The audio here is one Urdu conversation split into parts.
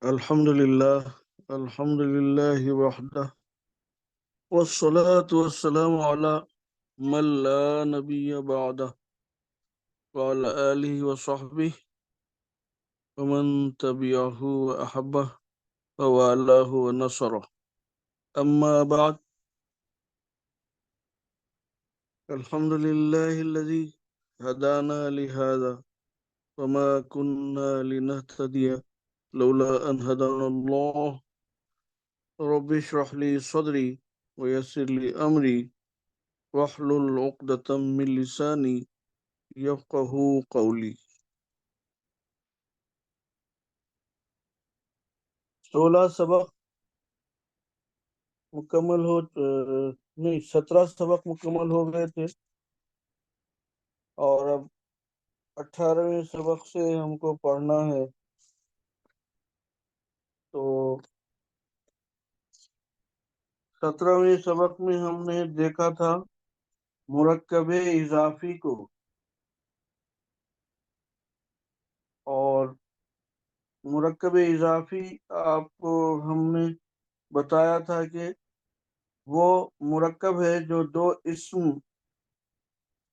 الحمد لله. الحمد لله وحده، والصلاة والسلام على من لا نبي بعده، وعلى آله وصحبه ومن تبعه وأحبه ووالاه ونصره. أما بعد، الحمد لله الذي هدانا لهذا، وما كنا لنهتدي لولا أن هدانا الله. رب اشرح لي صدري ويسر لي أمري واحلل عقدة من لساني یفقہ قولی. 16 سبق مکمل ہو نہیں 17 سبق مکمل ہو گئے تھے، اور اب 18ویں سبق سے ہم کو پڑھنا ہے. تو 17ویں سبق میں ہم نے دیکھا تھا مرکب اضافی کو، اور مرکب اضافی آپ کو ہم نے بتایا تھا کہ وہ مرکب ہے جو دو اسم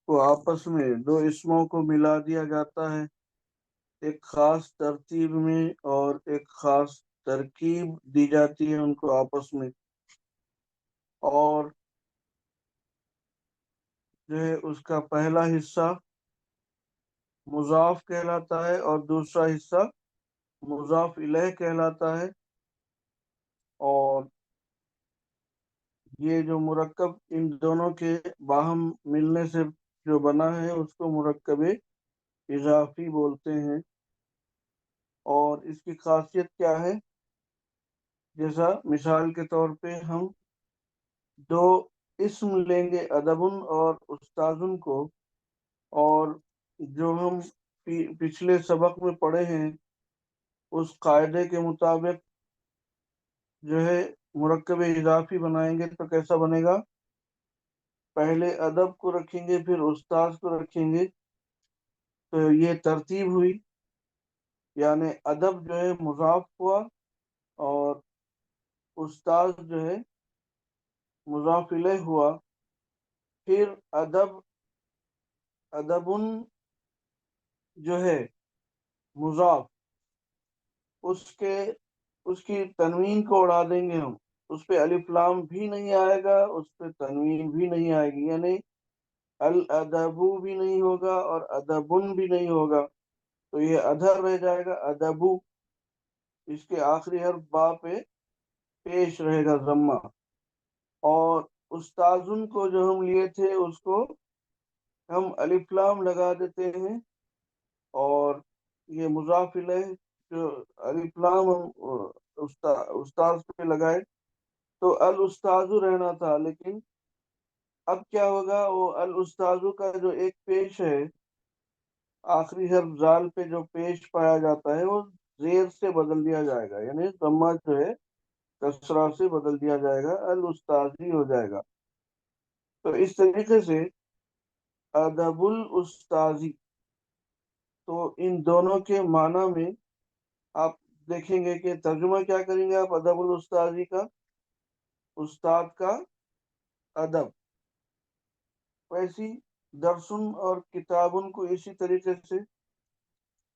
کو آپس میں، دو اسموں کو ملا دیا جاتا ہے ایک خاص ترتیب میں، اور ایک خاص ترکیب دی جاتی ہے ان کو آپس میں، اور جو ہے اس کا پہلا حصہ مضاف کہلاتا ہے اور دوسرا حصہ مضاف الیہ کہلاتا ہے. اور یہ جو مرکب ان دونوں کے باہم ملنے سے جو بنا ہے اس کو مرکب اضافی بولتے ہیں. اور اس کی خاصیت کیا ہے؟ جیسا مثال کے طور پہ ہم دو اسم لیں گے، ادبن اور استاذن کو، اور جو ہم پچھلے سبق میں پڑھے ہیں اس قاعدے کے مطابق جو ہے مرکب اضافی بنائیں گے تو کیسا بنے گا؟ پہلے ادب کو رکھیں گے، پھر استاذ کو رکھیں گے، تو یہ ترتیب ہوئی. یعنی ادب جو ہے مضاف ہوا، اور استاذ جو ہے مضاف الیہ ہوا. پھر ادبن جو ہے مضاف، اس کی تنوین کو اڑا دیں گے ہم، اس پہ الف لام بھی نہیں آئے گا، اس پہ تنوین بھی نہیں آئے گی، یعنی الادبو بھی نہیں ہوگا اور ادبن بھی نہیں ہوگا، تو یہ ادھر رہ جائے گا ادبو. اس کے آخری حرف با پہ پیش رہے گا ضمہ. اور استاذن کو جو ہم لیے تھے اس کو ہم الف لام لگا دیتے ہیں، اور یہ مضاف الیہ جو الف لام ہم استاذ پہ لگائے تو الاستاذ رہنا تھا، لیکن اب کیا ہوگا؟ وہ الاستاذ کا جو ایک پیش ہے آخری حرف زال پہ جو پیش پایا جاتا ہے وہ زیر سے بدل دیا جائے گا، یعنی ضمہ جو ہے کسرہ سے بدل دیا جائے گا، الاستاذی ہو جائے گا. تو اس طریقے سے ادب الاستاذی، تو ان دونوں کے معنی میں آپ دیکھیں گے کہ ترجمہ کیا کریں گے آپ ادب الاستاذی کا؟ استاد کا ادب. ویسی درسن اور کتابن کو اسی طریقے سے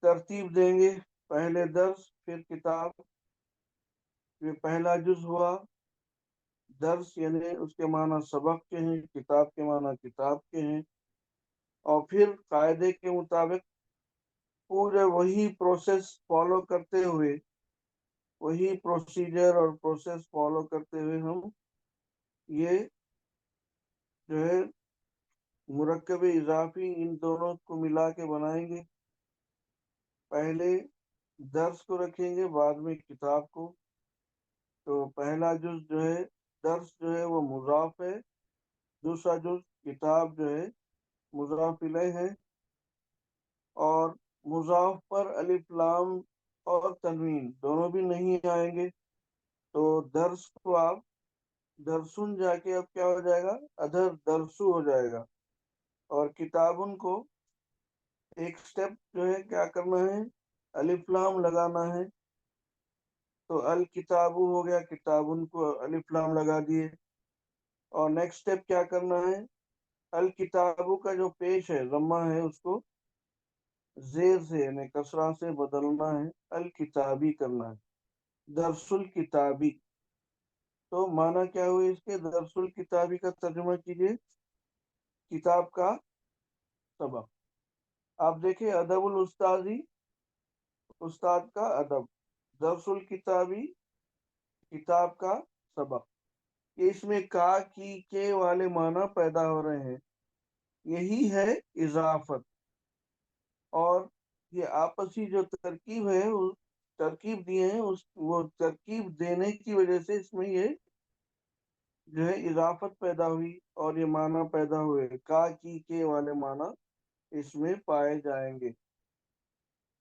ترتیب دیں گے، پہلے درس پھر کتاب. یہ پہلا جز ہوا درس، یعنی اس کے معنی سبق کے ہیں، کتاب کے معنی کتاب کے ہیں، اور پھر قاعدے کے مطابق پورے وہی پروسیس فالو کرتے ہوئے، وہی پروسیجر اور پروسیس فالو کرتے ہوئے ہم یہ جو ہے مرکب اضافی ان دونوں کو ملا کے بنائیں گے. پہلے درس کو رکھیں گے، بعد میں کتاب کو. تو پہلا جز جو ہے درس جو ہے وہ مضاف ہے، دوسرا جز کتاب جو ہے مضاف الیہ ہے، اور مضاف پر الف لام اور تنوین دونوں بھی نہیں آئیں گے. تو درس کو آپ درسن جا کے اب کیا ہو جائے گا؟ ادھر درسو ہو جائے گا. اور کتابن کو ایک سٹیپ جو ہے کیا کرنا ہے؟ الف لام لگانا ہے، تو الکتابو ہو گیا، کتابن کو الف لام لگا دیے. اور نیکسٹ اسٹیپ کیا کرنا ہے، الکتابو کا جو پیش ہے ضمہ ہے اس کو زیر سے یعنی کسرہ سے بدلنا ہے، الکتابی کرنا ہے، درس الکتابی. تو معنی کیا ہوئے اس کے، درس الکتابی کا ترجمہ کیجئے کتاب کا سبق. آپ دیکھیں ادب الاستاذی، استاد کا ادب، درس الکتابی کتاب کا سبق. اس میں کا کی کے والے معنی پیدا ہو رہے ہیں، یہی ہے اضافت. اور یہ آپسی جو ترکیب ہے، ترکیب دیے ہیں وہ ترکیب دینے کی وجہ سے اس میں یہ جو ہے اضافت پیدا ہوئی اور یہ معنی پیدا ہوئے، کا کی کے والے معنی اس میں پائے جائیں گے.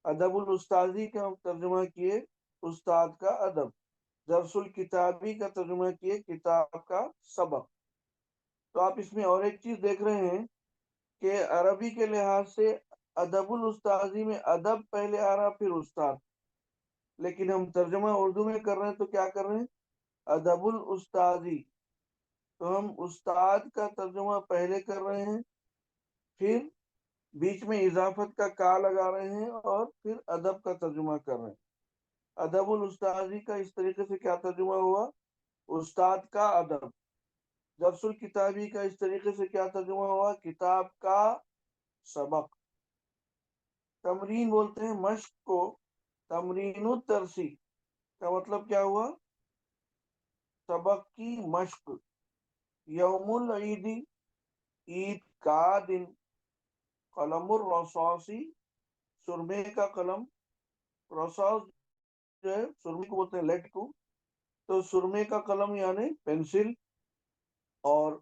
ادب الاستاذی کا ترجمہ کیے استاد کا ادب، درس الکتابی کا ترجمہ کیے کتاب کا سبق. تو آپ اس میں اور ایک چیز دیکھ رہے ہیں کہ عربی کے لحاظ سے ادب الاستاذی میں ادب پہلے آ رہا پھر استاد، لیکن ہم ترجمہ اردو میں کر رہے ہیں تو کیا کر رہے ہیں، ادب الاستاذی. تو ہم استاد کا ترجمہ پہلے کر رہے ہیں، پھر بیچ میں اضافت کا کا لگا رہے ہیں اور پھر ادب کا ترجمہ کر رہے ہیں. ادب الاستاذی کا اس طریقے سے کیا ترجمہ ہوا، استاد کا ادب. درس الکتابی کا اس طریقے سے کیا ترجمہ ہوا، کتاب کا سبق. تمرین بولتے ہیں مشق کو، تمرین الدرسی کا مطلب کیا ہوا، سبق کی مشق. یوم العید، عید کا دن. قلم الرصاصی، سرمے کا قلم. رصاص جو ہے سرمے کو بولتے ہیں لیڈ کو، تو سرمے کا قلم یعنی پینسل. اور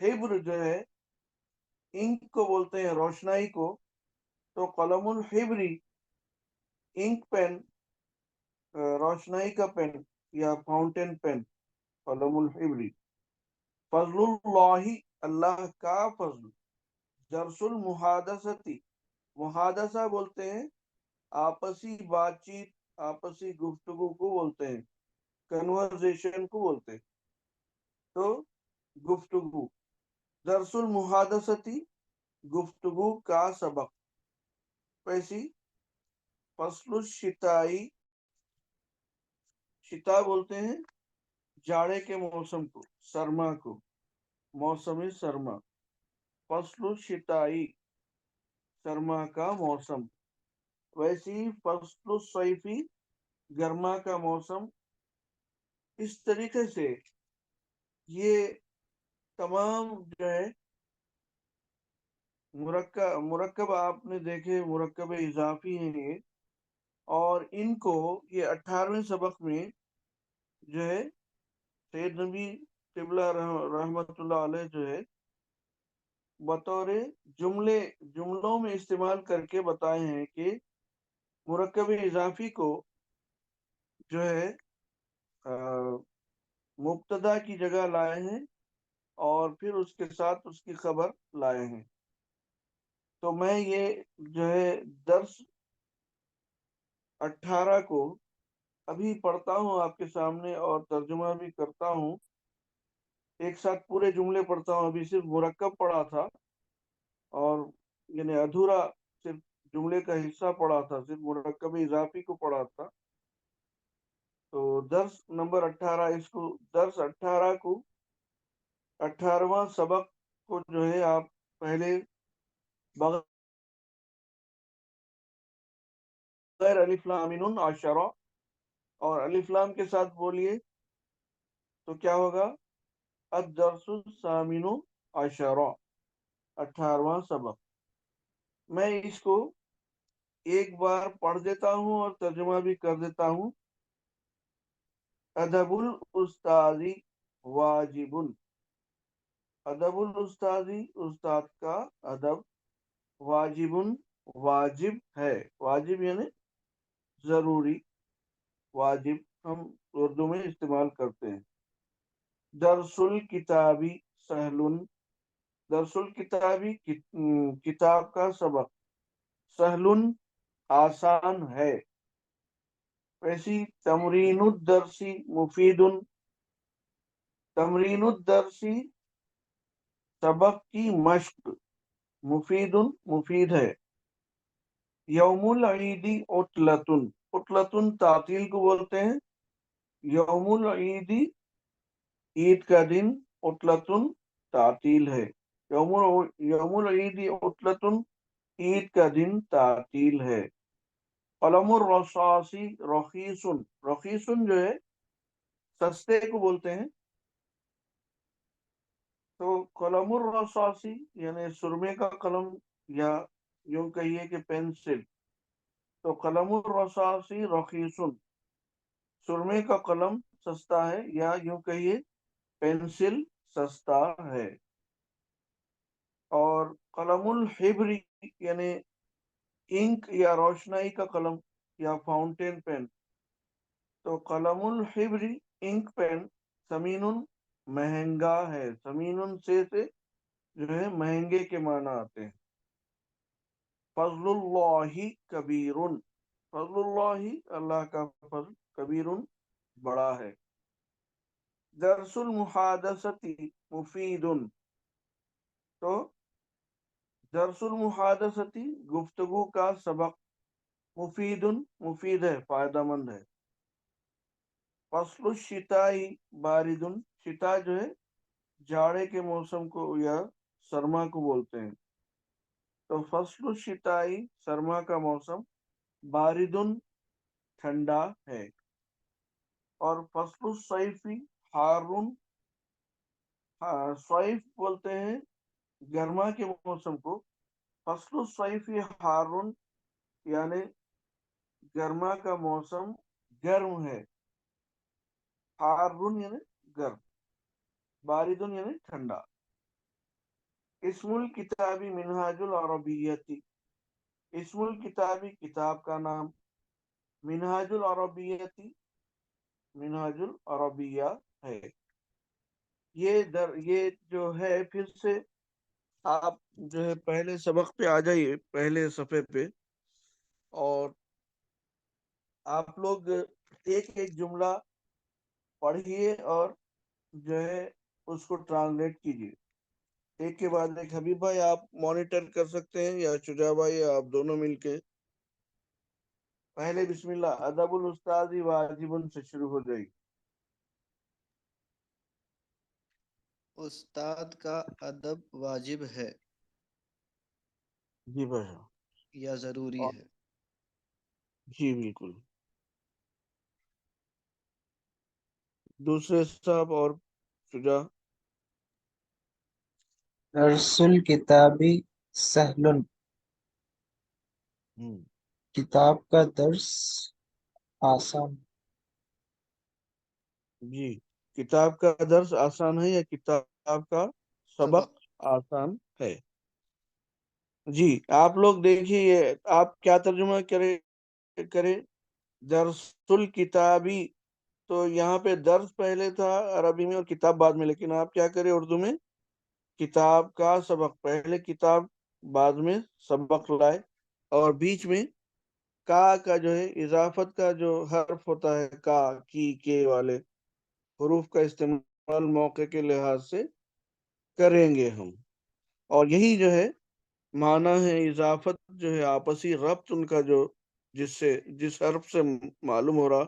حبر جو ہے انک کو بولتے ہیں روشنائی کو، تو قلم الحبری انک پین، روشنائی کا پین یا فاؤنٹین پین، قلم الحبری. فضل اللہ، اللہ کا فضل. درس المحادثتی، محادثہ بولتے ہیں آپسی بات چیت، آپسی گفتگو کو بولتے ہیں، کنورزیشن کو بولتے ہیں. تو گفتگو، درس المحادثتی گفتگو کا سبق. ویسی فصل الشتائی، شتا بولتے ہیں جاڑے کے موسم کو، سرما کو، موسم سرما. فصل الشتائی سرما کا موسم. ویسی فصل الصیفی گرما کا موسم. اس طریقے سے یہ تمام جو ہے مرکب آپ نے دیکھے، مرکب اضافی ہیں یہ، اور ان کو یہ 18ویں سبق میں جو ہے سید نبی قبلہ رحمت اللہ علیہ جو ہے بطور جملوں میں استعمال کر کے بتائے ہیں کہ مرکب اضافی کو جو ہے مبتدا کی جگہ لائے ہیں اور پھر اس کے ساتھ اس کی خبر لائے ہیں. تو میں یہ جو ہے درس 18 کو ابھی پڑھتا ہوں آپ کے سامنے اور ترجمہ بھی کرتا ہوں. ایک ساتھ پورے جملے پڑھتا ہوں، ابھی صرف مرکب پڑھا تھا اور یعنی ادھورا صرف جملے کا حصہ پڑھا تھا، صرف مرکب اضافی کو پڑھا تھا. تو درس نمبر 18، اس کو درس 18 کو 18واں سبق کو جو ہے آپ پہلے بغیر الف لام عشرہ اور الف لام کے ساتھ بولیے تو کیا ہوگا، الدرس الثامن عشرہ، 18واں سبق. میں اس کو ایک بار پڑھ دیتا ہوں اور ترجمہ بھی کر دیتا ہوں. ادب الاستاذی واجب، ادب الاستاذی استاد کا ادب، واجب واجب ہے، واجب یعنی ضروری، واجب ہم اردو میں استعمال کرتے ہیں. درس الکتابی سہل، درس الکتابی کتاب کا سبق، سہل آسان ہے. ویسی تمرین الدرسی مفید، تمرین الدرسی سبق کی مشق، مفید مفید ہے. یوم العید عطلتن، عطلتن تعطیل کو بولتے ہیں. یوم العید عید کا دن، عطلتن تعطیل ہے. یوم العید عطلتن عید کا دن تعطیل ہے. قلم الرصاصی رخیصن، رخیصن جو ہے سستے کو بولتے ہیں. تو قلم الرصاصی یعنی سرمے کا قلم، یا یوں کہیے کہ پینسل. تو قلم الرصاصی رخیصن، سرمے کا قلم سستا ہے، یا یوں کہیے پینسل سستا ہے. اور قلم الحبر یعنی انک یا روشنائی کا قلم یا فاؤنٹین پین. تو قلم الحبر انک پین ثمین مہنگا ہے. ثمین سے جو ہے مہنگے کے معنی آتے ہیں. فضل اللہ کبیر، فضل اللہ اللہ کا فضل کبیر بڑا ہے. درس المحادثتی مفید، تو درس المحادثتی گفتگو کا سبق، مفید مفید ہے، فائدہ مند ہے. فصل الشتائی بارد، شتا جو ہے جاڑے کے موسم کو یا سرما کو بولتے ہیں. تو فصل الشتائی سرما کا موسم، باردن ٹھنڈا ہے. اور فصل الصیفی حارن، صیف بولتے ہیں گرما کے موسم کو. فصل الصیفی حارن یعنی گرما کا موسم گرم ہے. حارن یعنی گرم، باردن یعنی ٹھنڈا. اسم الکتابی منہاج العربیتی، اسم الکتابی کتاب کا نام، منہاج العربیتی منہاج العربیہ ہے. یہ جو ہے پھر سے آپ جو ہے پہلے سبق پہ آ جائیے، پہلے صفحے پہ، اور آپ لوگ ایک ایک جملہ پڑھیے اور جو ہے اس کو ٹرانسلیٹ کیجیے ایک کے بعد ایک. حبیب بھائی آپ مانیٹر کر سکتے ہیں، یا شجاع بھائی آپ دونوں مل کے. پہلے بسم اللہ، ادب الاستاذ واجب سے شروع ہو جائے گی. استاد کا ادب واجب ہے جی بھائی، یا ضروری ہے؟ جی بالکل. دوسرے صاحب اور شجاع. درس الکتابی سہل، کتاب کا درس آسان. جی، کتاب کا درس آسان ہے یا کتاب کا سبق آسان ہے؟ جی آپ لوگ دیکھیے، یہ آپ کیا ترجمہ کرے درس الکتابی. تو یہاں پہ درس پہلے تھا عربی میں اور کتاب بعد میں، لیکن آپ کیا کریں اردو میں، کتاب کا سبق پہلے، کتاب بعد میں سبق لائے. اور بیچ میں کا جو ہے اضافت کا جو حرف ہوتا ہے، کا کی کے والے حروف کا استعمال موقع کے لحاظ سے کریں گے ہم. اور یہی جو ہے معنی ہے اضافت، جو ہے آپسی ربط ان کا جو جس حرف سے معلوم ہو رہا،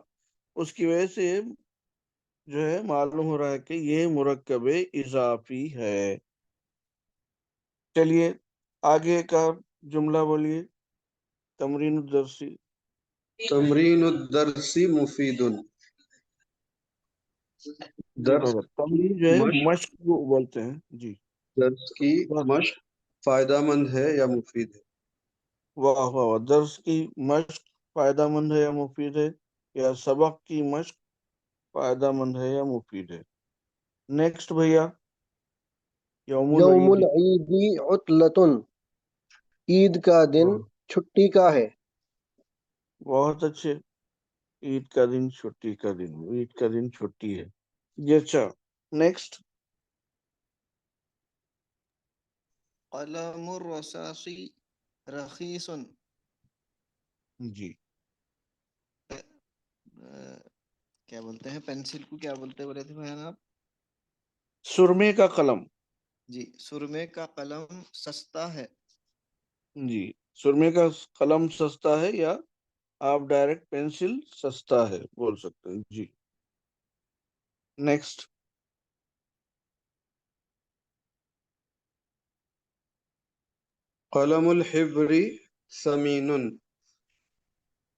اس کی وجہ سے جو ہے معلوم ہو رہا ہے کہ یہ مرکب اضافی ہے. چلیے آگے کا جملہ بولیے. تمرین الدرسی، تمرین الدرسی مفید، درس تمرین جو ہے مشق کو بولتے ہیں. جی، درس کی مشق فائدہ مند ہے یا مفید ہے؟ واہ واہ، درس کی مشق فائدہ مند ہے یا مفید ہے، یا سبق کی مشق فائدہ مند ہے یا مفید ہے. نیکسٹ بھیا، یوم یوم العید. العید عطلتن، عید کا دن چھٹی کا ہے. بہت اچھے، عید کا دن چھٹی کا دن، عید کا دن چھٹی ہے. جی اچھا، نیکسٹ. قلم الرصاصی رخیص، جی کیا بولتے ہیں پینسل کو، کیا بولتے بولے تھے بھائی آپ؟ سرمے کا قلم. جی، سرمے کا قلم سستا ہے. جی، سرمے کا قلم سستا ہے، یا آپ ڈائریکٹ پینسل سستا ہے بول سکتے ہیں. جی، نیکسٹ. قلم الحبر ثمین.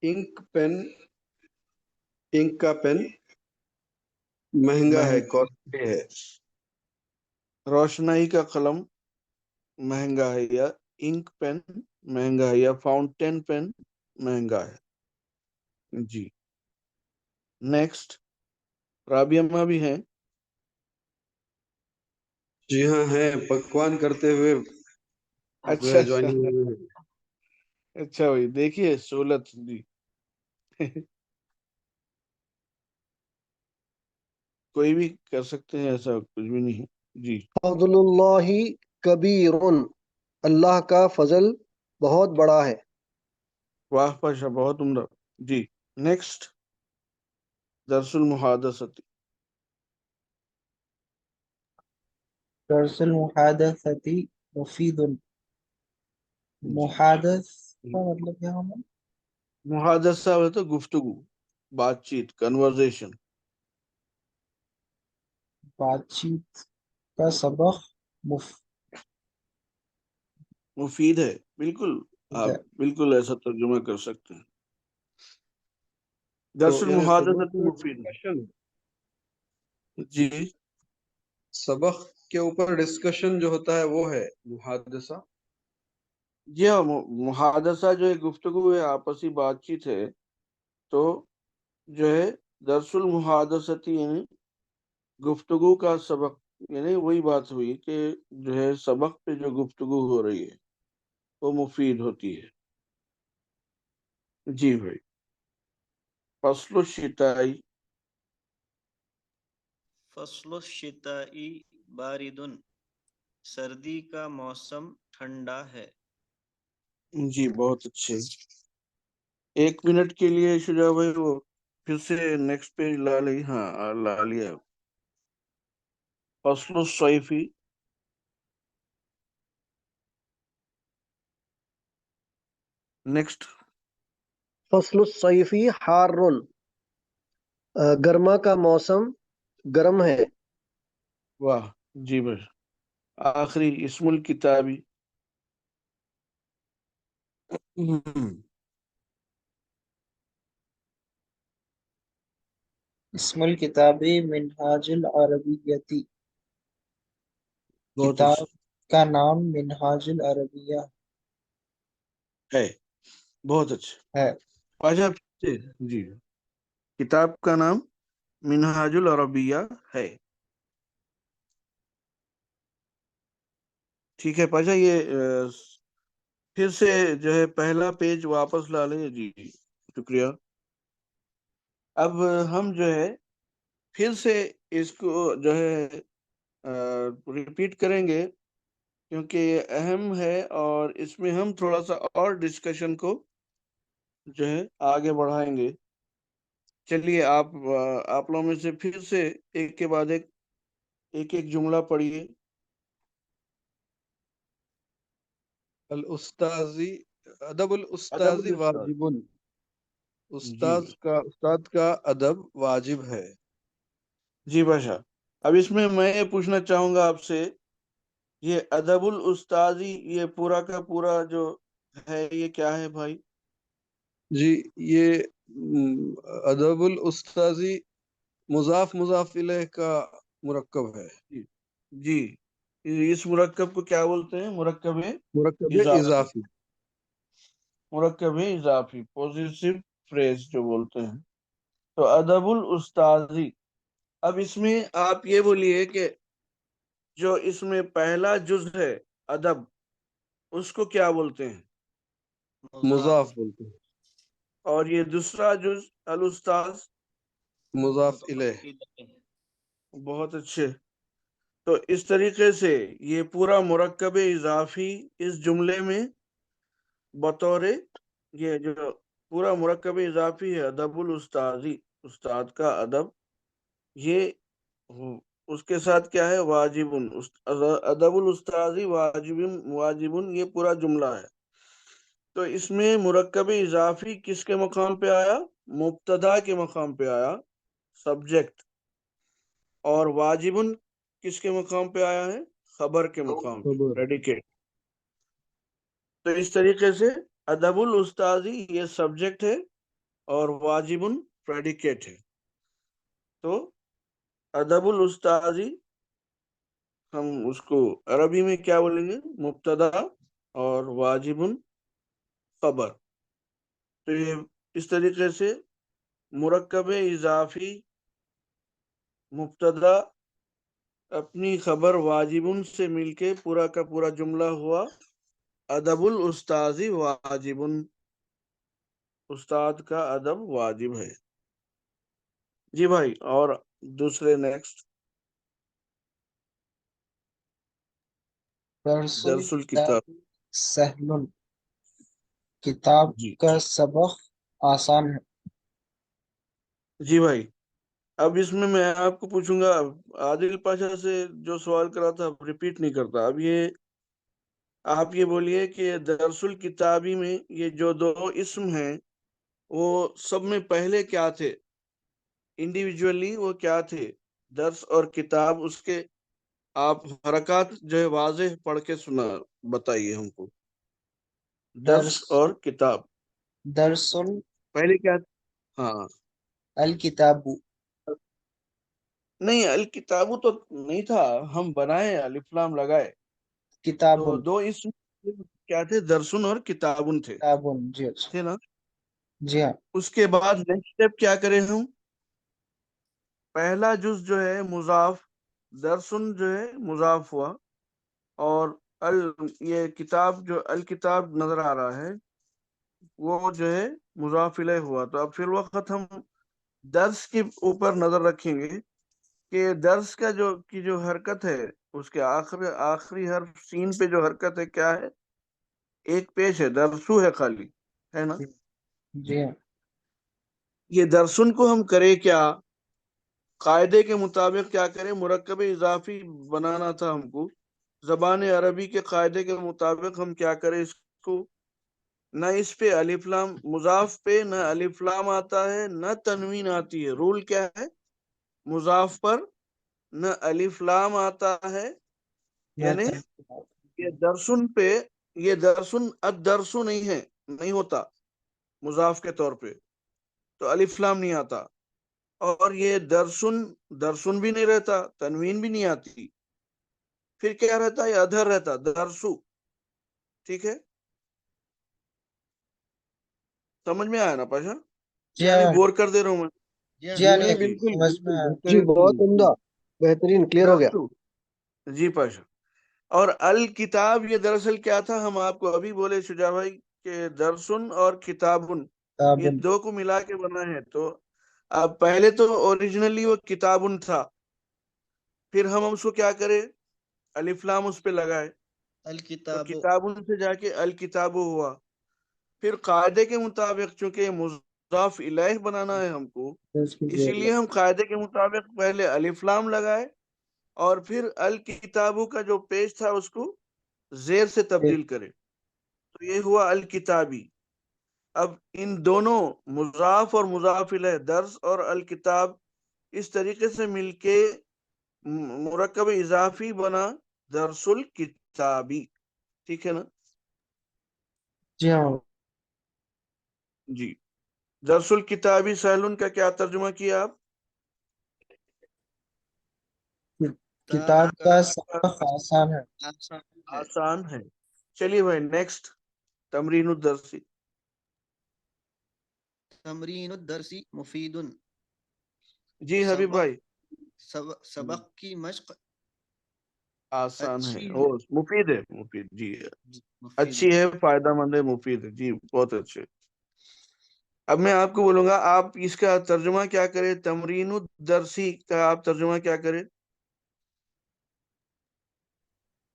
انک کا پین مہنگا ہے، کاسٹلی ہے. روشنائی کا قلم مہنگا ہے، یا انک پین مہنگا ہے، یا فاؤنٹین پین مہنگا ہے. جی، نیکسٹ. رابعہ بھی ہیں. جی ہاں ہے، پکوان کرتے ہوئے جو اچھا ہے اچھا جوائننگ ہوئے ہیں. اچھا بھائی، دیکھیے سہولت. جی کوئی بھی کر سکتے ہیں، ایسا کچھ بھی نہیں ہے. جی، فضل اللہ کبیر، اللہ کا فضل بہت بڑا ہے. واہ پاشا، بہت عمدہ. جی، نیکسٹ. درس المحادثت. درس المحادثة مفید. جی، محادث کا مطلب کیا ہوگا؟ محادثہ ہے تو گفتگو، بات چیت، کنورزیشن. بات چیت کا سبق مفید ہے، بالکل. آپ بالکل ایسا ترجمہ کر سکتے ہیں. تو درس یعنی المحادثت مفید. جی، سبق کے اوپر ڈسکشن جو ہوتا ہے وہ ہے محادثہ. جی ہاں، محادثہ جو ہے گفتگو ہے، آپسی بات چیت ہے. تو جو ہے درس المحادثتی یعنی گفتگو کا سبق، یعنی وہی بات ہوئی کہ جو ہے سبق پہ جو گفتگو ہو رہی ہے وہ مفید ہوتی ہے. جی بھائی. فصل الشتائی. فصل الشتائی بارد، سردی کا موسم ٹھنڈا ہے. جی، بہت اچھے. 1 منٹ کے لیے شجاع بھائی وہ پھر سے نیکسٹ پیج لا لی. ہاں، لا لیا. فصل الصیفی. نیکسٹ. فصل الصیفی حار، گرما کا موسم گرم ہے. واہ. جی بھائی. آخری اسم الکتابی. اسم الکتاب منہاج العربیتی، بہت کتاب اچھا کا نام منہاج العربیہ ہے. بہت اچھا. ہے. پاشا جی، کتاب کا نام منہاج العربیہ ہے. ٹھیک ہے پاشا، یہ پھر سے جو ہے پہلا پیج واپس لا لیں. جی جی، شکریہ. اب ہم جو ہے پھر سے اس کو جو ہے ریپیٹ کریں گے، کیونکہ یہ اہم ہے اور اس میں ہم تھوڑا سا اور ڈسکشن کو جو ہے آگے بڑھائیں گے. چلیے آپ لوگوں میں سے پھر سے ایک کے بعد ایک جملہ پڑھیے. الاستاذی ادب ادب الاستاذی الاستاذ. واجب. جی استاد کا ادب واجب ہے. جی باشا. اب اس میں یہ پوچھنا چاہوں گا آپ سے، یہ ادب الاستاذی یہ پورا کا پورا جو ہے یہ کیا ہے بھائی؟ جی، یہ ادب الاستاذی مضاف الیہ کا مرکب ہے. جی، اس مرکب کو کیا بولتے ہیں؟ مرکب مرکب اضافی. اضافی. مرکب اضافی، پوزیشو فریز جو بولتے ہیں. تو ادب الاستاذی. اب اس میں آپ یہ بولیے کہ جو اس میں پہلا جز ہے ادب، اس کو کیا بولتے ہیں؟ مضاف بولتے ہیں. اور یہ دوسرا جز الاستاذ؟ مضاف الیہ. بہت اچھے. تو اس طریقے سے یہ پورا مرکب اضافی اس جملے میں بطور یہ جو پورا مرکب اضافی ہے ادب الاستاذی، استاد کا ادب، یہ اس کے ساتھ کیا ہے؟ واجبن، ادب الاستاذی واجبن، یہ پورا جملہ ہے. تو اس میں مرکب اضافی کس کے مقام پہ آیا؟ مبتدا کے مقام پہ آیا، سبجیکٹ. اور واجبن کس کے مقام پہ آیا ہے؟ خبر کے مقام پہ، خبر. پریڈیکیٹ. تو اس طریقے سے ادب الاستاذی یہ سبجیکٹ ہے اور واجبن پریڈیکیٹ ہے. تو ادب الاستاذی ہم اس کو عربی میں کیا بولیں گے؟ مبتدا اور واجبن خبر. تو یہ اس طریقے سے مرکب اضافی مبتدا اپنی خبر واجبن سے مل کے پورا کا پورا جملہ ہوا ادب الاستاذی واجبن، استاد کا ادب واجب ہے. جی بھائی، اور دوسرے نیکسٹ درس درس الکتاب الکتاب. سہل، کتاب جی کا سبق آسان ہے. جی بھائی، اب اس میں آپ کو پوچھوں گا، عادل پاشا سے جو سوال کرا تھا ریپیٹ نہیں کرتا. اب یہ آپ یہ بولیے کہ درس الکتابی میں یہ جو دو اسم ہیں وہ سب میں پہلے کیا تھے؟ انڈیویجولی وہ کیا تھے؟ درس اور کتاب، اس کے آپ حرکات جو ہے واضح پڑھ کے سنا بتائیے ہم کو. درس درس اور کتاب درس پہلے کیا؟ ہاں، الکتاب، نہیں الکتابو تو نہیں تھا، ہم بنائے الف لام لگائے. کتاب، تو دو اسم کیا تھے؟ درسن اور کتابن تھے، کتاب. جی اچھا. تھے نا؟ جی ہاں. اس کے بعد نیکسٹ اسٹیپ کیا کریں ہم؟ پہلا جز جو ہے مضاف، درسن جو ہے مضاف ہوا، اور یہ کتاب جو الکتاب نظر آ رہا ہے وہ جو ہے مضاف الیہ ہوا. تو اب فی الوقت ہم درس کے اوپر نظر رکھیں گے کہ درس کا جو حرکت ہے، اس کے آخری حرف سین پہ جو حرکت ہے کیا ہے؟ ایک پیش ہے، درسو ہے خالی، ہے نا؟ جی ہاں. یہ درسن کو ہم کرے کیا؟ قاعدے کے مطابق کیا کریں؟ مرکب اضافی بنانا تھا ہم کو. زبان عربی کے قاعدے کے مطابق ہم کیا کریں اس کو؟ نہ اس پہ الف لام، مضاف پہ نہ الف لام آتا ہے نہ تنوین آتی ہے. رول کیا ہے؟ مضاف پر نہ الف لام آتا ہے، یعنی یہ درسن پہ، یہ درسن الدرسو نہیں ہے، نہیں ہوتا مضاف کے طور پہ، تو الف لام نہیں آتا. اور یہ درسن بھی نہیں رہتا، تنوین بھی نہیں آتی. پھر کیا رہتا ہے؟ ادھر رہتا، درسو. ٹھیک ہے، سمجھ میں آیا نا پاشا؟ جی یا نہیں ہاں. بور کر دے رہا ہوں میں؟ جی ہاں. نہیں نہیں، بالکل سمجھ میں بالکل آیا. جی بہترین. بہت عمدہ، بہترین، کلیئر ہو گیا. درسو. جی پاشا. اور الکتاب یہ دراصل کیا تھا؟ ہم آپ کو ابھی بولے شجاع بھائی کہ درسن اور کتابن کتاب. یہ دو کو ملا کے بنا ہے. تو اب پہلے تو اوریجنلی وہ کتابن تھا، پھر ہم اس کو کیا کرے؟ الف لام اس پہ لگائے، تو الکتاب کتابن سے جا کے الکتاب ہوا. پھر قاعدے کے مطابق چونکہ مضاف الیہ بنانا ہے ہم کو، اسی لیے ہم قاعدے کے مطابق پہلے الف لام لگائے اور پھر الکتابو کا جو پیج تھا اس کو زیر سے تبدیل کرے. تو یہ ہوا الکتابی. اب ان دونوں مضاف اور مضاف الیہ، درس اور الکتاب، اس طریقے سے مل کے مرکب اضافی بنا درس الکتابی. ٹھیک ہے نا؟ جی ہاں. جی. درس الکتابی سہلن کا کیا ترجمہ کیا آپ؟ کتاب کا سبق آسان ہے. آسان ہے. آسان ہے. چلیے بھائی نیکسٹ تمرین الدرسی. تمرین الدرسی مفید. جی حبیب بھائی. سبق کی مشق آسان ہے، اچھی او ہے. مفید ہے، مفید. جی مفید اچھی ہے، فائدہ مند ہے، مفید ہے. جی بہت اچھے. اب میں آپ کو بولوں گا آپ اس کا ترجمہ کیا کریں؟ تمرین الدرسی کا آپ ترجمہ کیا کریں؟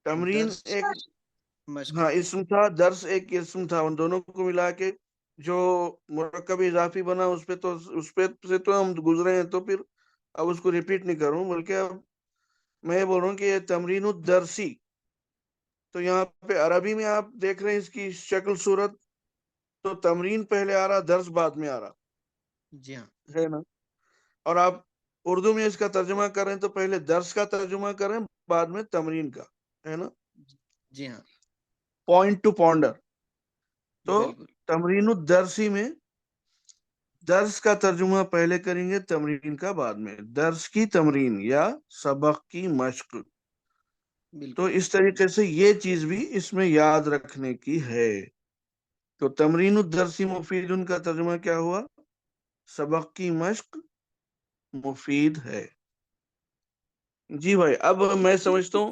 تمرین درس ایک، مشق. ہاں اسم تھا، درس ایک اسم تھا، ان دونوں کو ملا کے جو مرکب اضافی بنا اس پہ سے تو ہم گزرے ہیں، تو پھر اب اس کو ریپیٹ نہیں کروں، بلکہ اب میں بول رہا ہوں کہ یہ تمرین الدرسی، تو یہاں پہ عربی میں آپ دیکھ رہے ہیں اس کی شکل صورت، تو تمرین پہلے آ رہا، درس بعد میں آ رہا جی ہاں ہے نا، اور آپ اردو میں اس کا ترجمہ کریں تو پہلے درس کا ترجمہ کریں، بعد میں تمرین کا، ہے نا، جی ہاں پوائنٹ ٹو پونڈر. تو بالکل تمرین الدرسی میں درس کا ترجمہ پہلے کریں گے، تمرین کا بعد میں، درس کی تمرین یا سبق کی مشق. تو بالکل اس طریقے سے یہ چیز بھی اس میں یاد رکھنے کی ہے. تو تمرین الدرسی مفید ان کا ترجمہ کیا ہوا؟ سبق کی مشق مفید ہے. جی بھائی، اب میں سمجھتا ہوں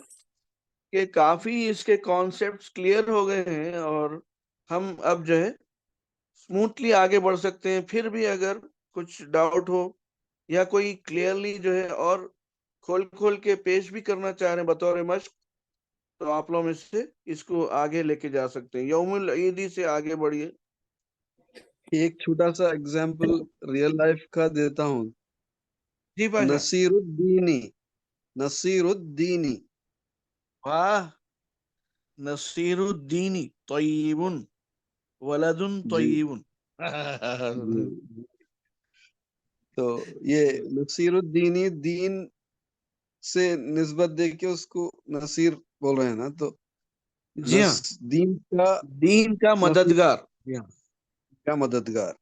کہ کافی اس کے کانسیپٹس کلیئر ہو گئے ہیں، اور ہم اب جو ہے اسموتھلی آگے بڑھ سکتے ہیں. پھر بھی اگر کچھ ڈاؤٹ ہو یا کوئی کلیئرلی جو ہے اور کھول کے پیش بھی کرنا چاہ رہے ہیں بطور مشق، تو آپ لوگوں میں سے اس کو آگے لے کے جا سکتے ہیں. یوم العیدی سے آگے بڑھیے. ایک چھوٹا سا اگزامپل ریئل لائف کا دیتا ہوں. جی بھائی جان. نصیر الدینی، نصیر الدینی، واہ، نصیر الدین طیب، ولد جی طیب. جی. تو یہ نصیر الدینی، دین سے نسبت دے کے اس کو نصیر بول رہے ہیں نا، تو جی ہاں، دین کا دین کا نصیر مددگار. جی ہاں کا مددگار.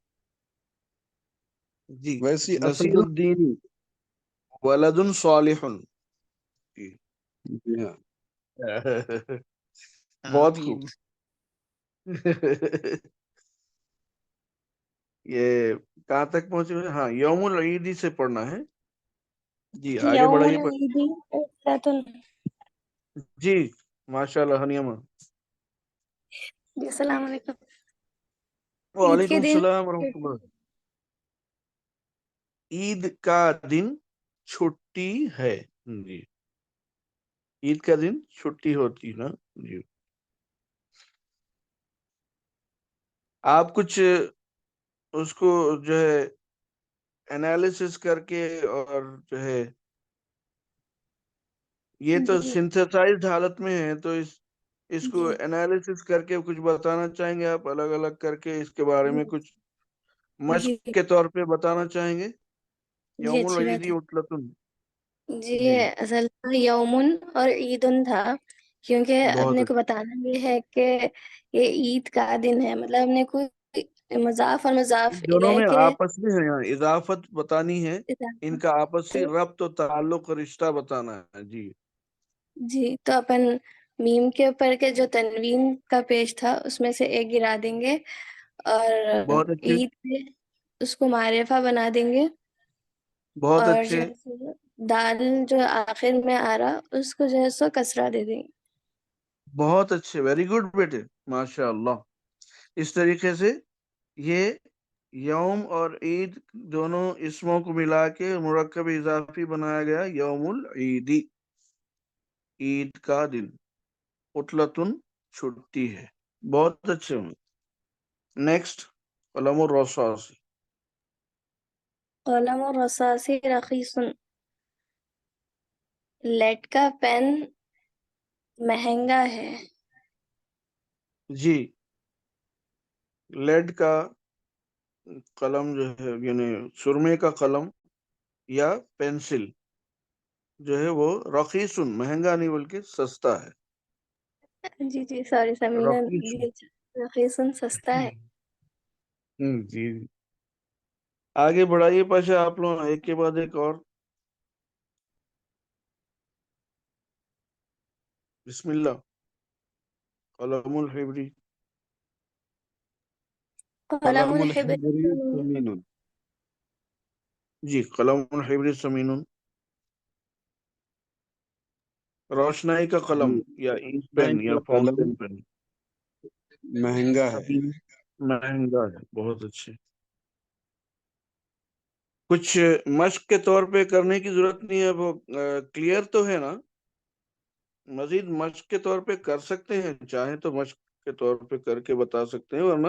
جی. ویسی اسد نصیر الدینی. ولد صالح. جی. جی ہاں. بہت خوب. آمین یہ کہاں تک پہنچے ہوئے؟ ہاں، یوم العیدی سے پڑھنا ہے. جی آگے يوم بڑھائیے. العيد عطلة. جی ماشاء اللہ حنیمہ. جی السلام علیکم. عید وعلیکم کے دن السلام ورحمۃ اللہ. عید کا دن چھٹی ہے. جی، عید کا دن چھٹی ہوتی نا. جی، آپ کچھ اس کو جو ہے انالیسس کر کے، اور جو ہے یہ تو جی سنتھسائزڈ حالت میں ہے، تو اس کو جی انالیسس کر کے کچھ بتانا چاہیں گے آپ، الگ الگ کر کے اس کے بارے میں کچھ جی مشق کے طور پہ بتانا چاہیں گے؟ جی یوم اچھی بات العیدی ہے. اطلتن. جی جی یہ اصل میں یومن اور عیدن تھا، کیونکہ بہت اپنے کو بتانا یہ ہے کہ یہ عید کا دن ہے، مطلب اپنے کو مضاف اور مضاف ان دونوں الیہ میں کے آپس میں ہے، یہاں اضافت بتانی ہے، ان کا آپسی تو ربط و تعلق اور رشتہ بتانا ہے. جی جی تو اپن میم کے اوپر کے جو تنوین کا پیش تھا اس میں سے ایک گرا دیں گے، اور بہت اچھے، عید پہ اس کو معرفہ بنا دیں گے، بہت اور جو اچھے، ہے سو دال جو آخر میں آ رہا اس کو جو ہے سو کسرہ دے دیں گے. بہت اچھے. ویری گڈ بیٹے، ماشاء اللہ. اس طریقے سے یہ یوم اور عید دونوں اسموں کو ملا کے مرکب اضافی بنایا گیا، یوم العیدی، عید کا دن. عطلتن چھٹی ہے. بہت اچھے ہوں. نیکسٹ، قلم الرصاص. قلم الرصاص رخیص. لیڈ کا پین مہنگا ہے. جی، لیڈ کا قلم جو ہے، یعنی سرمے کا قلم یا پینسل جو ہے وہ رخیص، مہنگا نہیں بلکہ سستا ہے. جی جی سوری سمینا، رخیص. جی رخیص سستا ہے. جی آگے بڑھائیے پاشا آپ لوگ، ایک کے بعد ایک اور. بسم اللہ. قلم الحبری. قلم قلم الحبر الحبری ثمین. جی، قلم الحبری ثمین، روشنائی کا قلم جی. یا انک پین بینک یا کا قلم فاؤنٹین پین. مہنگا ہے. ثمین مہنگا ہے. بہت اچھے. کچھ مشق کے طور پہ کرنے کی ضرورت نہیں ہے، وہ کلیئر تو ہے نا. مزید مشق کے طور پہ کر سکتے ہیں، چاہیں تو مشق کے طور پہ کر کے بتا سکتے ہیں، ورنہ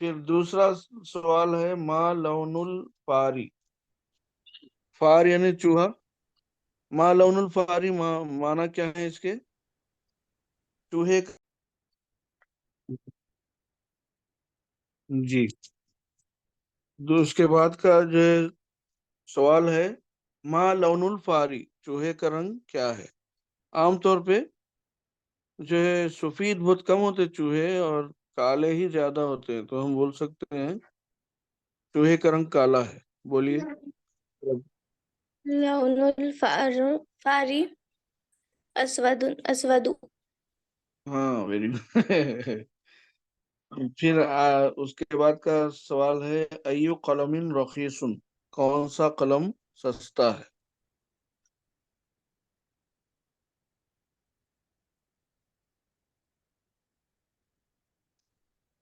پھر دوسرا سوال ہے ما لون الفاری، فار یعنی چوہا، ما لون الفاری مانا کیا ہے اس کے؟ چوہے کا، جی۔ اس کے بعد کا جو ہے سوال ہے ما لون الفاری، چوہے کا رنگ کیا ہے؟ عام طور پہ جو ہے سفید بہت کم ہوتے چوہے اور کالے ہی زیادہ ہوتے ہیں، تو ہم بول سکتے ہیں چوہے کا رنگ کالا ہے۔ بولیے۔ لون الفاری اسود اسود. ہاں ویری گڈ۔ پھر اس کے بعد کا سوال ہے ایو قلم رخیص، کون سا قلم سستا ہے؟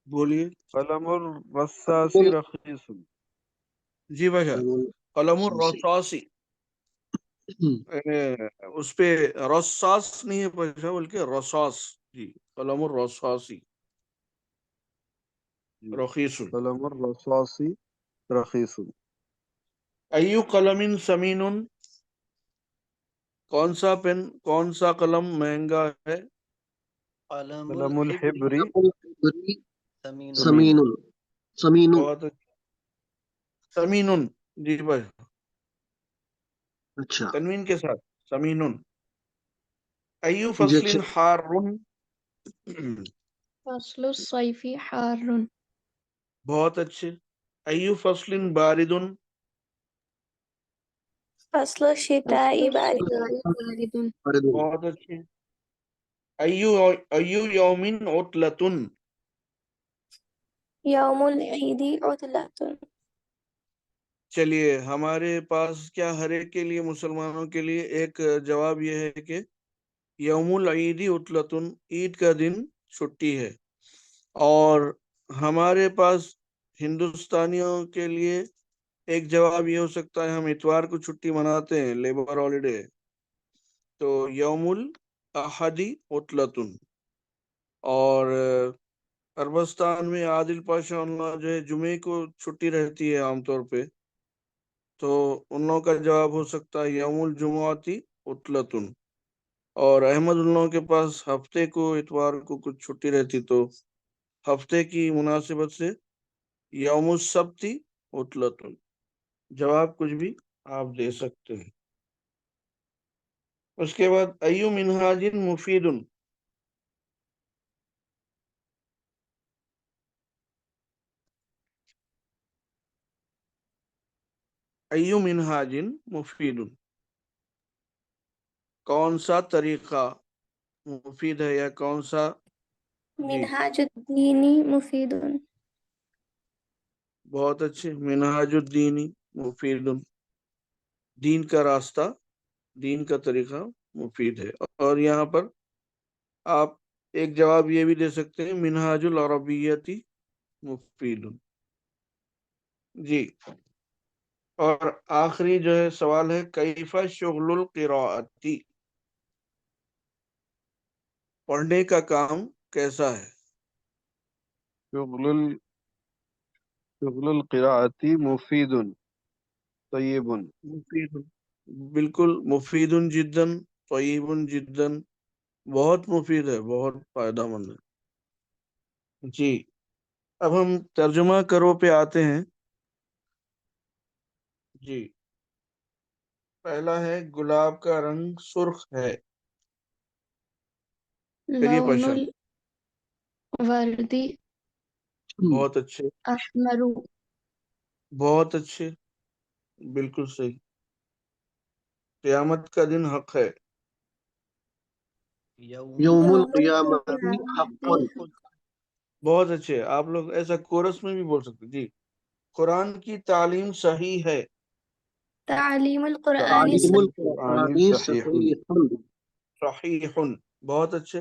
بولیے۔ قلم الرصاص رخیص، جی بھائی، قلم الرصاصی، اس پہ رصاص نہیں ہے بھائی بلکہ رصاص، جی قلم الرصاصی رخیص۔ قلم الرصاص رخیص، ایو قلم ثمین، کون سا پین، کون سا قلم مہنگا ہے؟ قلم قلم الحبر الحبر ثمین. سمین سمین. بہت سمین، جی بھائی، اچھا تنوین کے ساتھ سمین۔ ایو جی فصل اچھا. حار، فصل الصيف حار. بہت اچھے۔ ایو فصل بارد، فصل الشتاء فصل بارد. الشتاء بارد. بہت اچھے۔ ایو یوم عطلۃ، یوم العید عطلۃ. چلیے ہمارے پاس کیا ہر ایک کے لیے، مسلمانوں کے لیے ایک جواب یہ ہے کہ یوم العید عطلۃ، عید کا دن چھٹی ہے، اور ہمارے پاس ہندوستانیوں کے لیے ایک جواب یہ ہو سکتا ہے ہم اتوار کو چھٹی مناتے ہیں، لیبر ہالیڈے، تو یوم الاحد عطلۃ۔ اور عربستان میں عادل پاشا اللہ جو ہے جمعے کو چھٹی رہتی ہے عام طور پہ، تو ان لوگوں کا جواب ہو سکتا ہے یوم الجمعاتی عطلۃ۔ اور احمد اللہ کے پاس ہفتے کو اتوار کو کچھ چھٹی رہتی، تو ہفتے کی مناسبت سے یوم السبت عطلۃ۔ جواب کچھ بھی آپ دے سکتے ہیں۔ اس کے بعد ایو منہاج مفید، ایو منہاج مفید، کون سا طریقہ مفید ہے یا کون سا؟ جی منہاج الدین مفید. بہت اچھے، منہاج الدین مفید، دین کا راستہ، دین کا طریقہ مفید ہے۔ اور یہاں پر آپ ایک جواب یہ بھی دے سکتے ہیں منہاج العربیتی مفید، جی۔ اور آخری جو ہے سوال ہے کیف شغل القراءتی، پڑھنے کا کام کیسا ہے؟ شغل القراءة مفید طیب. مفید، بالکل مفید جدا، طیب جدا، بہت مفید ہے، بہت فائدہ مند ہے، جی۔ اب ہم ترجمہ کرو پہ آتے ہیں، جی۔ پہلا ہے گلاب کا رنگ سرخ ہے، کریے لون پشن، الورد بہت اچھے، أحمر. بہت اچھے، بالکل صحیح۔ قیامت کا دن حق ہے، یوم یوم القیامت حق. حق. بہت اچھے۔ آپ لوگ ایسا کورس میں بھی بول سکتے، جی۔ قرآن کی تعلیم صحیح ہے، تعلیم القرآن تعلیم القرآن القرآن صحیح. صحیح. صحیح، بہت اچھے۔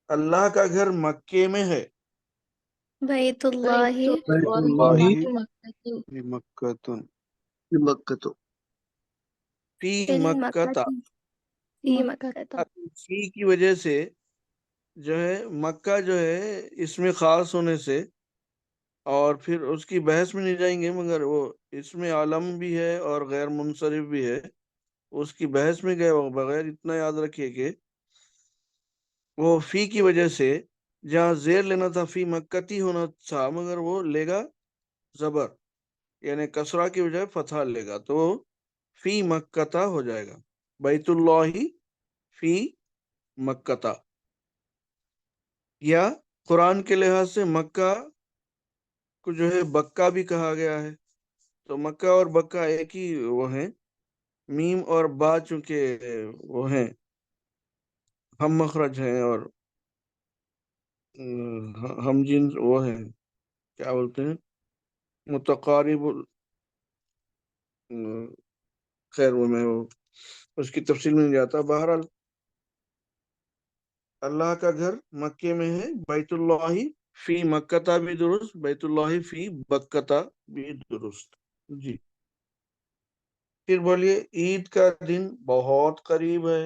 اللہ کا گھر مکے میں ہے، بیت اللہ بیت اللہ اللہ مكة. بمکہ. مکہ. فی فی مکہ، مکہ، فی مکہ. فی کی وجہ سے جو ہے مکہ جو ہے اس میں خاص ہونے سے اور پھر اس کی بحث میں نہیں جائیں گے، مگر وہ اس میں عالم بھی ہے اور غیر منصرف بھی ہے، اس کی بحث میں گئے بغیر اتنا یاد رکھیے کہ وہ فی کی وجہ سے جہاں زیر لینا تھا فی مکتی ہونا تھا، مگر وہ لے گا زبر، یعنی کسرہ کی بجائے فتحہ لے گا، تو فی مکتا ہو جائے گا، بیت اللہ فی مکتا۔ یا قرآن کے لحاظ سے مکہ کو جو ہے بکہ بھی کہا گیا ہے، تو مکہ اور بکہ ایک ہی وہ ہیں، میم اور با چونکہ وہ ہیں ہم مخرج ہیں اور ہم جنس وہ ہیں، کیا بولتے ہیں، متقارب خیر وہ میں وہ اس کی تفصیل میں نہیں جاتا۔ بہرحال اللہ کا گھر مکے میں ہے، بیت اللہ فی مکتا بھی درست، بیت اللہ فی بکتا بھی درست۔ جی پھر بولیے عید کا دن بہت قریب ہے۔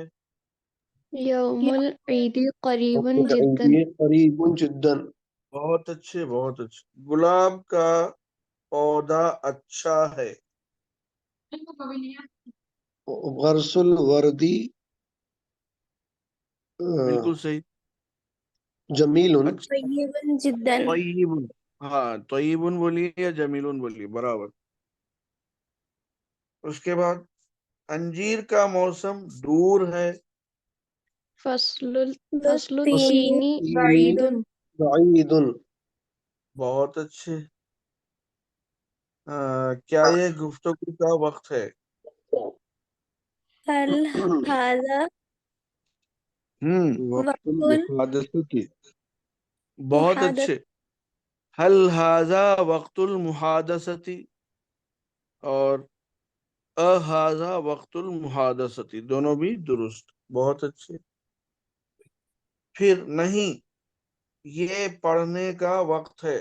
يوم العيد قريب جدا. العيد قريب جدا. بہت اچھے بہت اچھے۔ گلاب کا پودا اچھا ہے۔ غرس الوردی بالکل صحیح، جمیل. اچھا، طيب جدا. طیب، ہاں طیبن بولیے یا جمیلن بولیے برابر۔ اس کے بعد انجیر کا موسم دور ہے۔ فصل التين التين بعيد. بعید. بہت اچھے۔ کیا یہ گفتگو کا وقت ہے؟ هل هذا وقت وقت المحادثتی. بہت المحادثة؟ اچھے۔ هل هذا وقت المحادثتی اور هذا وقت المحادثتی، دونوں بھی درست، بہت اچھے۔ پھر نہیں، یہ پڑھنے کا وقت ہے۔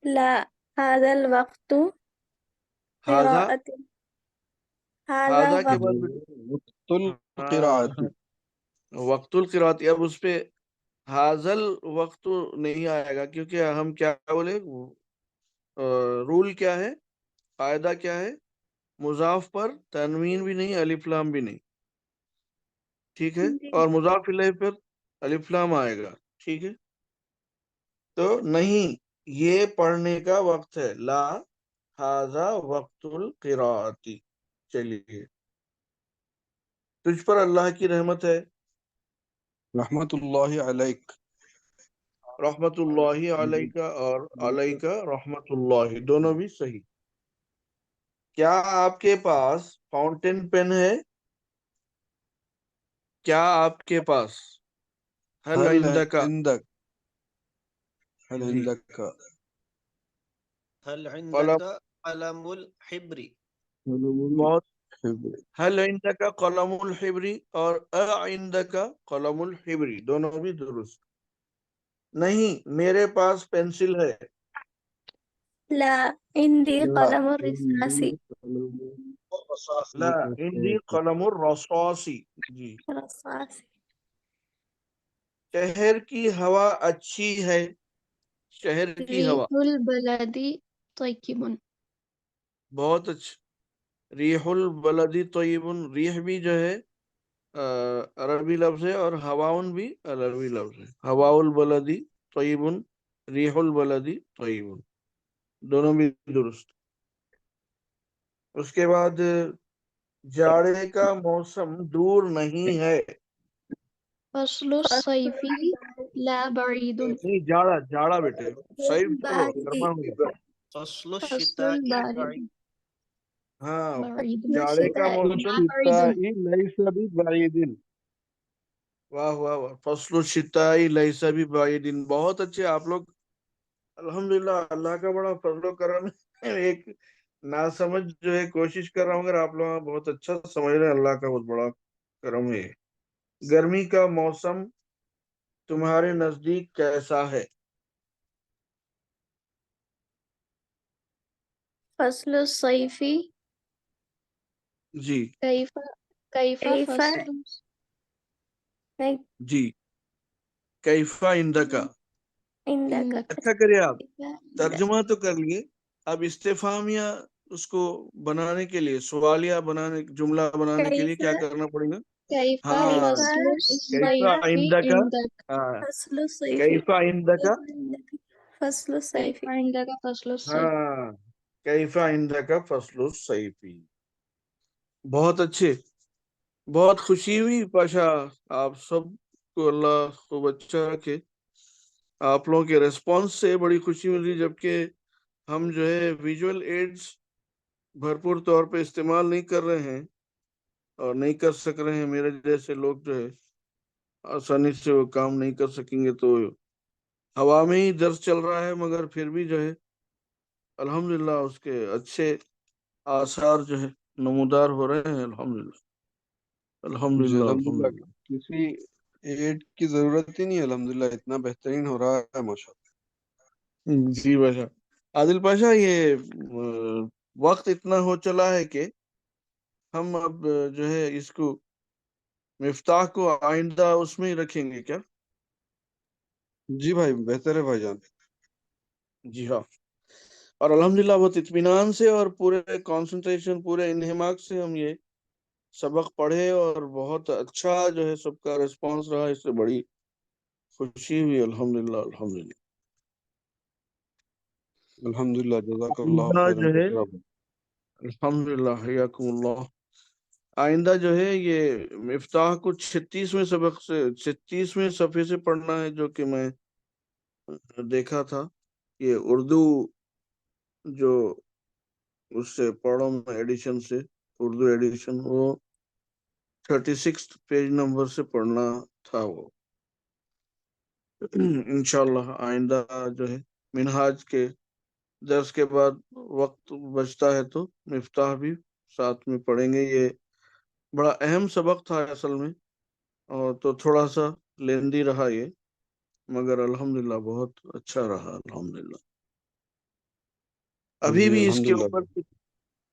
لا، هذا الوقت هذا قراءة. هذا هذا کے وقت بعد وقت القراءتی. وقت القرات، اب اس پہ حاضل وقت نہیں آئے گا، کیونکہ ہم کیا بولے، رول کیا ہے، قاعدہ کیا ہے، مضاف پر تنوین بھی نہیں، الف لام بھی نہیں، ٹھیک ہے، اور مضاف الیہ پر الف لام آئے گا، ٹھیک ہے، تو نہیں یہ پڑھنے کا وقت ہے، لا ھذا وقت القراءتی۔ چلیے، تجھ پر اللہ کی رحمت ہے، رحمت اللہ علیک. رحمت اللہ علیہ اور علیہ رحمت اللہ، دونوں بھی صحیح۔ کیا آپ کے پاس فاؤنٹین پین ہے؟ کیا آپ کے پاس؟ حل هل عندک؟ عندك هل جی، عندك هل قلم، عندك قلم الحبر؟ قلم بہت، الحبر. حل عندک قلم الحبری اور عندک قلم الحبری، دونوں بھی درست۔ نہیں میرے پاس پینسل ہے۔ لا، عندي لا قلم الرصاص. عندي قلم لا عندي الرصاص. قلم الرصاص۔ جی، رصاص. شہر کی ہوا اچھی ہے، شہر کی ہوا ريح البلد طيب. بہت اچھا۔ ریح البلدی طیب، ریح بھی جو ہے عربی لفظ ہے، اور ہواؤن بھی عربی لفظ ہے، ہوا البلدی طیب، ریح البلدی طیب، دونوں بھی درست۔ اس کے بعد جاڑے کا موسم دور نہیں ہے۔ فصل الصيف لا بعيد. نہیں جاڑا جاڑا بیٹے، صیف چھوڑو، بارد. گرما ہو گیا۔ فصل فصل الشتاء البارد بعيد. ہاں، بعيد. جاڑے کا الشتاء. موسم، بعيد. ليس ببعيد. واہ واہ واہ، فصل الشتاء لیس ببعید، بہت اچھے آپ لوگ، الحمدللہ اللہ کا بڑا فضل و کرم ہے۔ ایک ناسمجھ جو ہے کوشش کر رہا ہوں، اگر آپ لوگ بہت اچھا سمجھ رہے ہیں، اللہ کا بہت بڑا کرم ہے۔ گرمی کا موسم تمہارے نزدیک کیسا ہے؟ فصل الصيف جی كيف كيف فصل جی، کیفا عندک، عندك اچھا کریے آپ عندك. ترجمہ تو کر لیے، اب استفہامیہ اس کو بنانے کے لیے، سوالیہ بنانے، جملہ بنانے کے لیے كيف کیا کرنا پڑے گا؟ كيف ہاں، فصل کیفا الصيف عندک، عندك ہاں فصل الصيف کیفا عندک، فصل الصيف. كيف عندك فصل الصيف ہاں کیفا عندک فصل الصیف. بہت اچھے، بہت خوشی ہوئی پاشا، آپ سب کو اللہ خوب اچھا رکھے. آپ لوگوں کے ریسپانس سے بڑی خوشی ملی، جبکہ ہم جو ہے ویژول ایڈز بھرپور طور پہ استعمال نہیں کر رہے ہیں اور نہیں کر سک رہے ہیں. میرے جیسے لوگ جو ہے آسانی سے وہ کام نہیں کر سکیں گے، تو ہوا میں ہی درس چل رہا ہے، مگر پھر بھی جو ہے الحمدللہ اس کے اچھے آثار جو ہے نمودار ہو رہے ہیں. الحمدللہ جی الحمدللہ الحمدللہ، الحمدللہ. کسی ایڈ کی ضرورت ہی نہیں ہے، الحمدللہ اتنا بہترین ہو رہا ہے ماشاء جی باشا. عادل پاشا، یہ وقت اتنا ہو چلا ہے کہ ہم اب جو ہے اس کو مفتاح کو آئندہ اس میں ہی رکھیں گے کیا؟ اللہ. جی بھائی بہتر ہے بھائی جان. جی ہاں. اور الحمدللہ بہت اطمینان سے اور پورے کانسنٹریشن، پورے انہماک سے ہم یہ سبق پڑھے، اور بہت اچھا جو ہے سب کا ریسپانس رہا، اس سے بڑی خوشی ہوئی. الحمدللہ الحمدللہ. الحمدللہ، جزاک اللہ آئندہ خیرا جو ہے کثیرا. الحمدللہ حیاکم اللہ، آئندہ جو ہے یہ مفتاح کو 36ویں سبق سے 36ویں صفحے سے پڑھنا ہے، جو کہ میں دیکھا تھا. یہ اردو جو اس سے پڑھوں میں ایڈیشن سے، اردو ایڈیشن، وہ 36 پیج نمبر سے پڑھنا تھا. وہ انشاءاللہ آئندہ جو ہے منہاج کے درس کے بعد وقت بچتا ہے تو مفتاح بھی ساتھ میں پڑھیں گے. یہ بڑا اہم سبق تھا اصل میں، اور تو تھوڑا سا لیندی رہا یہ، مگر الحمدللہ بہت اچھا رہا. الحمدللہ. ابھی جی بھی اس کے الحمدللہ. اوپر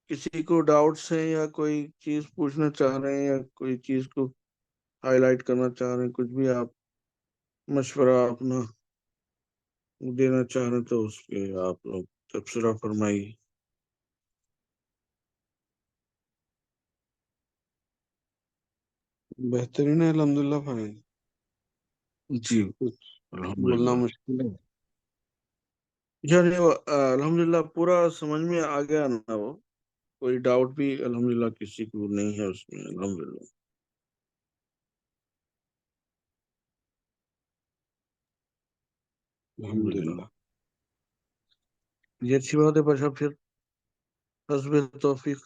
کسی کو ڈاؤٹس ہیں، یا کوئی چیز پوچھنا چاہ رہے ہیں، یا کوئی چیز کو ہائی لائٹ کرنا چاہ رہے ہیں، کچھ بھی آپ مشورہ اپنا دینا چاہ رہے ہیں، تو اس کے آپ لوگ تبصرہ فرمائیے. بہترین ہے الحمدللہ بھائی. جی کچھ بولنا الحمدللہ. مشکل ہے. یعنی الحمدللہ پورا سمجھ میں آ گیا نا، وہ کوئی ڈاؤٹ بھی الحمدللہ کسی کو نہیں ہے اس میں. الحمدللہ. الحمدللہ. الحمدللہ. یہ اچھی بات ہے پاشا. پھر حسب توفیق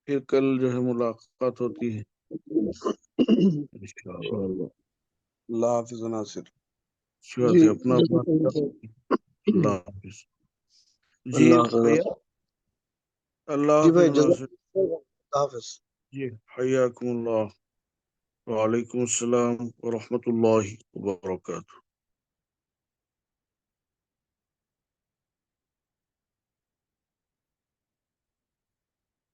پھر کل جو ہے ملاقات ہوتی ہے انشاءاللہ. انشاءاللہ. اللہ حافظ ناصر. اچھی بات جی ہے. اپنا اپنا جزاک اللہ خیر. اللہ حافظ. جی اللہ حافظ. بھیا، اللہ جی حافظ بھائی جزاک ناصر. اللہ خیر. اللہ حافظ. جی حیاکم اللہ. وعلیکم السلام ورحمۃ اللہ وبرکاتہ.